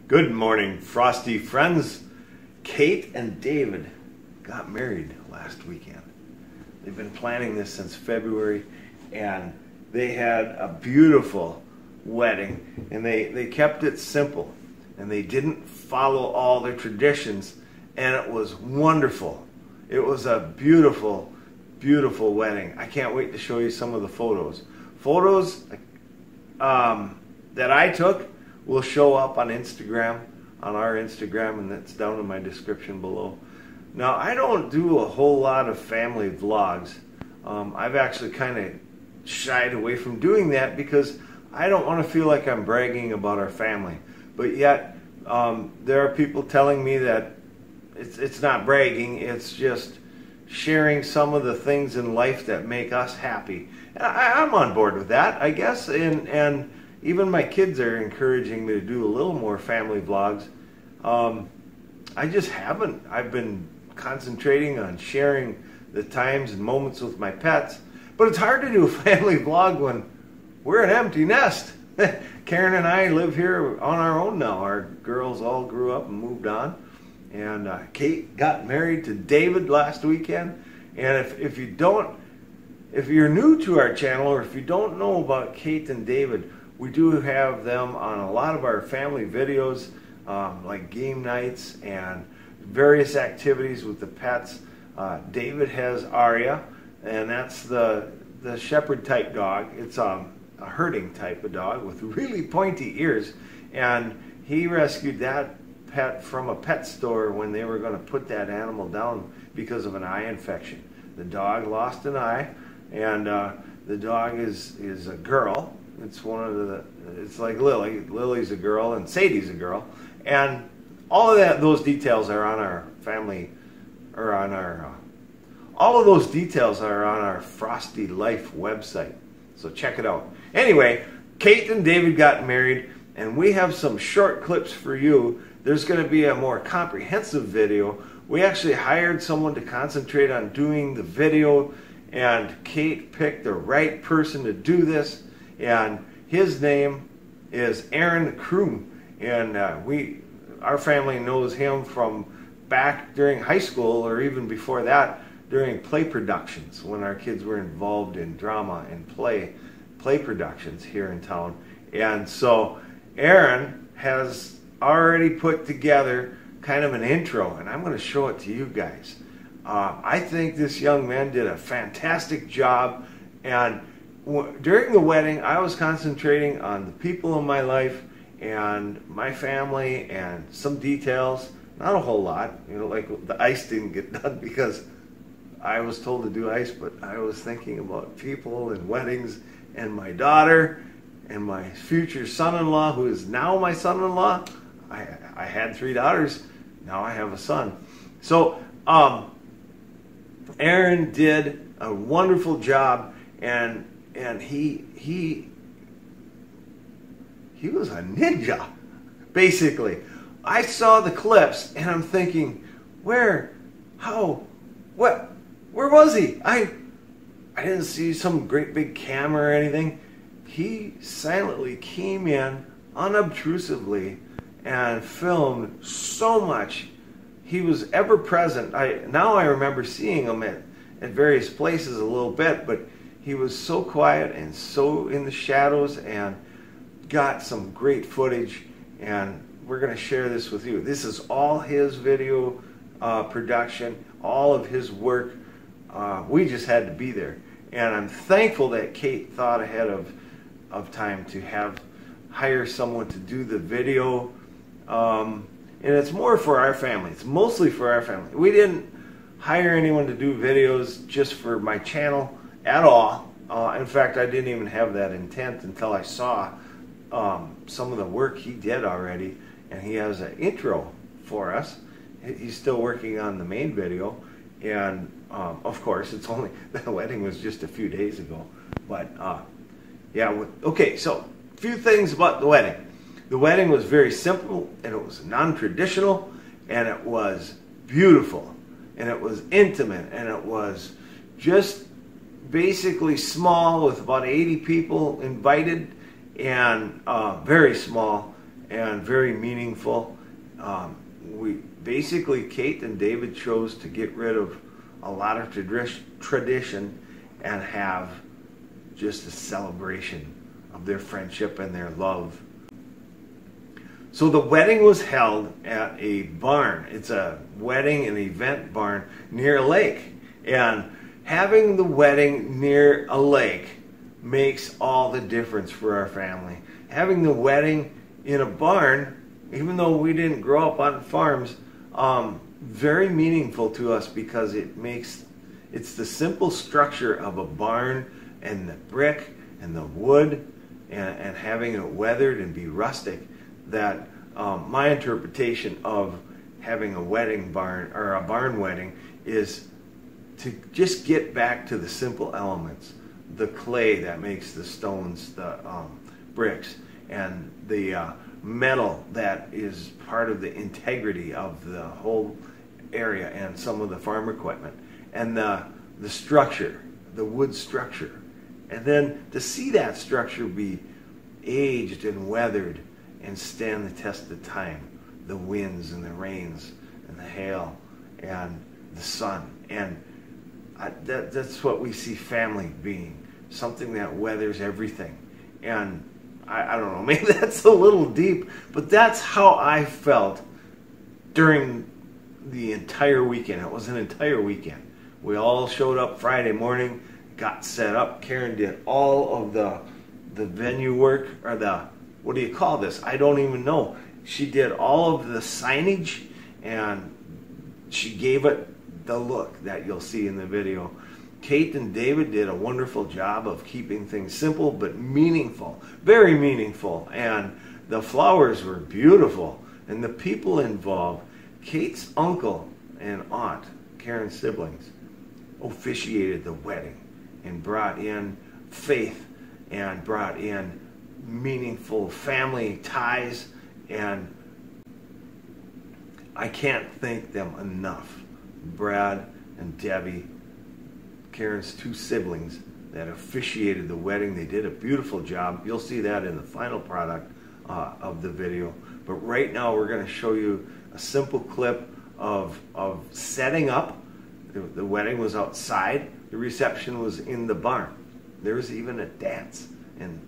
Good morning, Frosty friends. Kate and David got married last weekend. They've been planning this since February, and they had a beautiful wedding, and they kept it simple, and they didn't follow all their traditions, and it was wonderful. It was a beautiful, beautiful wedding. I can't wait to show you some of the photos. Photos that I took will show up on Instagram, on our Instagram, and that's down in my description below. Now, I don't do a whole lot of family vlogs. I've actually kind of shied away from doing that because I don't want to feel like I'm bragging about our family. But yet, there are people telling me that it's not bragging, it's just sharing some of the things in life that make us happy. And I'm on board with that, I guess, and even my kids are encouraging me to do a little more family vlogs. I just haven't. I've been concentrating on sharing the times and moments with my pets, but it's hard to do a family vlog when we're an empty nest. Karen and I live here on our own now. Our girls all grew up and moved on, and Kate got married to David last weekend. And if you're new to our channel, or if you don't know about Kate and David, we do have them on a lot of our family videos, like game nights and various activities with the pets. David has Aria, and that's the shepherd type dog. It's a herding type of dog with really pointy ears, and he rescued that pet from a pet store when they were going to put that animal down because of an eye infection. The dog lost an eye, and the dog is a girl. It's it's like Lily. Lily's a girl and Sadie's a girl, and all of those details are on our family, or on our. All of those details are on our Frosty Life website, so check it out. Anyway, Kate and David got married, and we have some short clips for you. There's going to be a more comprehensive video. We actually hired someone to concentrate on doing the video, and Kate picked the right person to do this. And his name is Aaron Kroom, and our family knows him from back during high school, or even before that, during play productions, when our kids were involved in drama and play productions here in town. And so Aaron has already put together kind of an intro, and I'm going to show it to you guys. I think this young man did a fantastic job, and during the wedding, I was concentrating on the people in my life and my family and some details, not a whole lot. You know, like the ice didn't get done because I was told to do ice, but I was thinking about people and weddings and my daughter and my future son-in-law, who is now my son-in-law. I had 3 daughters, now I have a son. So Aaron did a wonderful job, and he was a ninja, basically. I saw the clips, and I'm thinking, where was he? I didn't see some great big camera or anything. He silently came in unobtrusively and filmed so much. He was ever present. Now I remember seeing him at various places a little bit, but he was so quiet and so in the shadows, and got some great footage, and we're going to share this with you. This is all his video production, all of his work. We just had to be there, and I'm thankful that Kate thought ahead of time to hire someone to do the video, and it's more for our family. It's mostly for our family. We didn't hire anyone to do videos just for my channel at all. In fact, I didn't even have that intent until I saw some of the work he did already, and he has an intro for us. He's still working on the main video, and of course, the wedding was just a few days ago. But yeah, okay, so a few things about the wedding. The wedding was very simple, and it was non-traditional, and it was beautiful, and it was intimate, and it was just basically small, with about 80 people invited, and very small. and very meaningful. We basically, Kate and David chose to get rid of a lot of tradition and have just a celebration of their friendship and their love. So the wedding was held at a barn. It's a wedding and event barn near a lake. And having the wedding near a lake makes all the difference for our family. Having the wedding in a barn, even though we didn't grow up on farms, very meaningful to us because it's the simple structure of a barn and the brick and the wood and having it weathered and be rustic that my interpretation of having a wedding barn or a barn wedding is to just get back to the simple elements, the clay that makes the stones, the bricks, and the metal that is part of the integrity of the whole area and some of the farm equipment, and the structure, the wood structure. And then to see that structure be aged and weathered and stand the test of time, the winds and the rains and the hail and the sun. And that's what we see family being, something that weathers everything. And I don't know, maybe that's a little deep, but that's how I felt during the entire weekend. It was an entire weekend. We all showed up Friday morning, got set up. Karen did all of the venue work, or what do you call this? I don't even know. She did all of the signage, and she gave it the look that you'll see in the video. Kate and David did a wonderful job of keeping things simple but meaningful, very meaningful. And the flowers were beautiful, and the people involved. Kate's uncle and aunt, Karen's siblings, officiated the wedding and brought in faith and brought in meaningful family ties, and I can't thank them enough. Brad and Debbie, Karen's two siblings that officiated the wedding, they did a beautiful job. You'll see that in the final product of the video. But right now we're going to show you a simple clip of setting up. The wedding was outside. The reception was in the barn. There was even a dance. And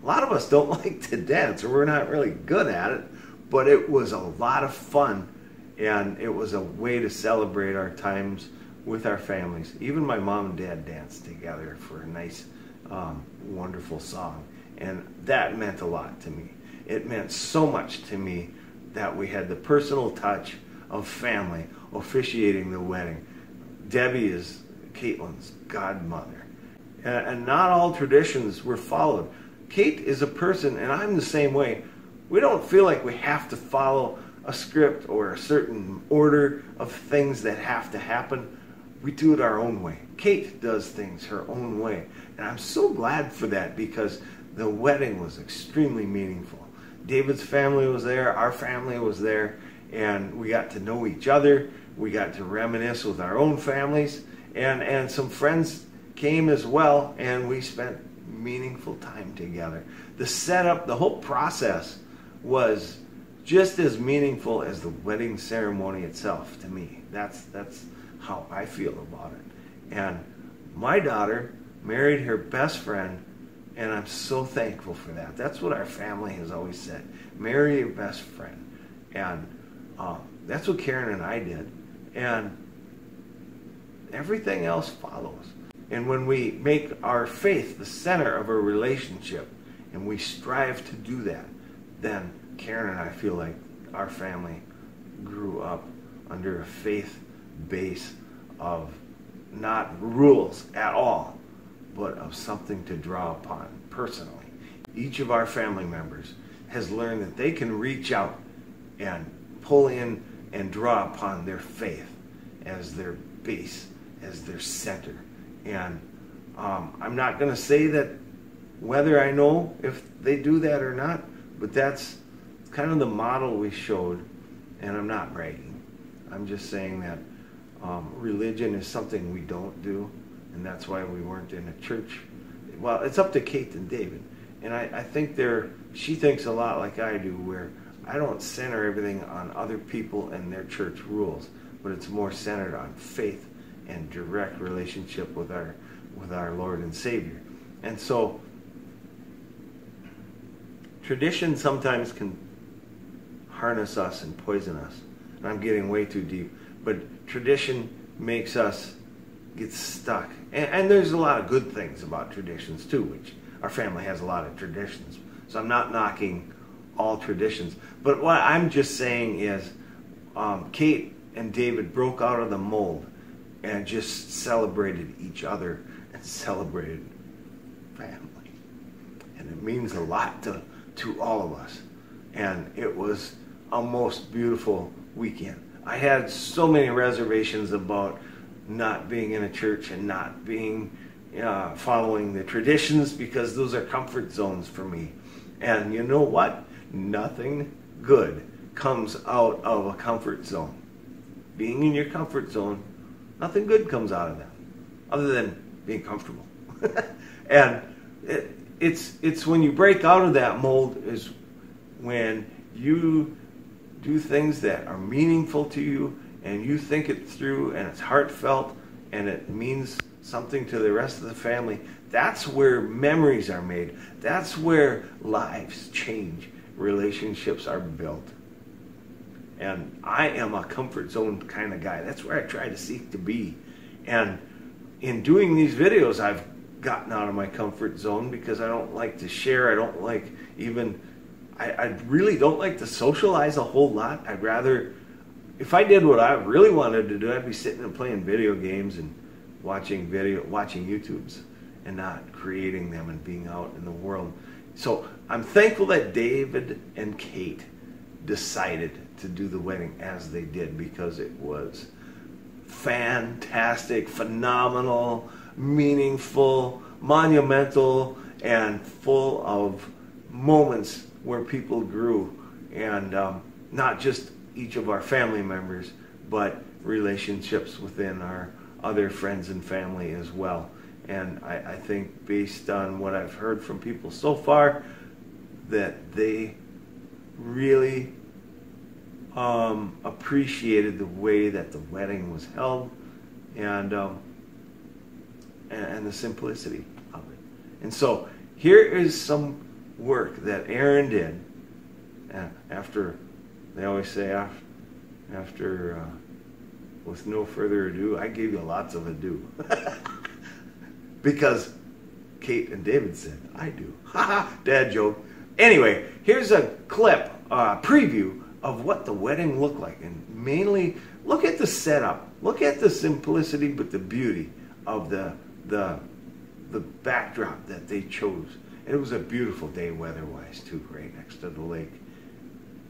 a lot of us don't like to dance, or we're not really good at it, but it was a lot of fun, and it was a way to celebrate our times with our families. Even my mom and dad danced together for a nice, wonderful song, and that meant a lot to me. It meant so much to me that we had the personal touch of family officiating the wedding. Debbie is Caitlin's godmother, and not all traditions were followed. Kate is a person, and I'm the same way. We don't feel like we have to follow a script or a certain order of things that have to happen. We do it our own way. Kate does things her own way, and I'm so glad for that because the wedding was extremely meaningful. David's family was there, our family was there, and we got to know each other. We got to reminisce with our own families, and some friends came as well, and we spent meaningful time together. The setup, the whole process was just as meaningful as the wedding ceremony itself to me. That's how I feel about it. And my daughter married her best friend, and I'm so thankful for that. That's what our family has always said. Marry your best friend. And that's what Karen and I did. And everything else follows. And when we make our faith the center of our relationship, and we strive to do that, then Karen and I feel like our family grew up under a faith base of not rules at all, but of something to draw upon personally. Each of our family members has learned that they can reach out and pull in and draw upon their faith as their base, as their center. And I'm not going to say that whether I know if they do that or not, but that's kind of the model we showed, and I'm not bragging. I'm just saying that religion is something we don't do, and that's why we weren't in a church. Well, it's up to Kate and David, And I think she thinks a lot like I do, where I don't center everything on other people and their church rules, but it's more centered on faith and direct relationship with our Lord and Savior. And so tradition sometimes can harness us and poison us. And I'm getting way too deep, but tradition makes us get stuck. And there's a lot of good things about traditions too, which our family has a lot of traditions. So I'm not knocking all traditions. But what I'm just saying is Kate and David broke out of the mold and just celebrated each other and celebrated family. And it means a lot to all of us. And it was a most beautiful weekend. I had so many reservations about not being in a church and not being following the traditions, because those are comfort zones for me. And you know what? Nothing good comes out of a comfort zone. Being in your comfort zone, nothing good comes out of that, other than being comfortable. And it's when you break out of that mold is when you do things that are meaningful to you, and you think it through, and it's heartfelt, and it means something to the rest of the family. That's where memories are made. That's where lives change. Relationships are built. And I am a comfort zone kind of guy. That's where I try to seek to be. And in doing these videos, I've gotten out of my comfort zone because I don't like to share. I don't like even, I really don't like to socialize a whole lot. I'd rather, if I did what I really wanted to do, I'd be sitting and playing video games and watching YouTubes and not creating them and being out in the world. So I'm thankful that David and Kate decided to do the wedding as they did, because it was fantastic, phenomenal, meaningful, monumental, and full of moments where people grew, and not just each of our family members, but relationships within our other friends and family as well. And I think, based on what I've heard from people so far, that they really appreciated the way that the wedding was held, and the simplicity of it. And so here is some work that Aaron did after, they always say after with no further ado, I gave you lots of ado. Because Kate and David said, I do. Haha, dad joke. Anyway, here's a clip, preview of what the wedding looked like. And mainly, look at the setup. Look at the simplicity but the beauty of the backdrop that they chose. And it was a beautiful day weather-wise too, right next to the lake.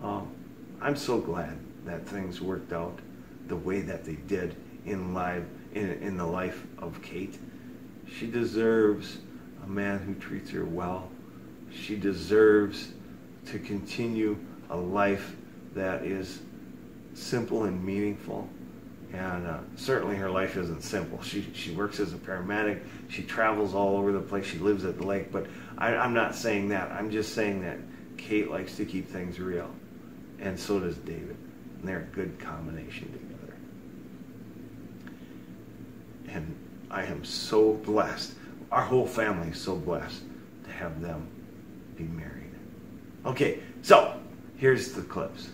I'm so glad that things worked out the way that they did in the life of Kate. She deserves a man who treats her well. She deserves to continue a life that is simple and meaningful. And certainly her life isn't simple. She works as a paramedic. She travels all over the place. She lives at the lake. But I'm not saying that. I'm just saying that Kate likes to keep things real. And so does David. And they're a good combination together. And I am so blessed. Our whole family is so blessed to have them be married. Okay, so here's the clips.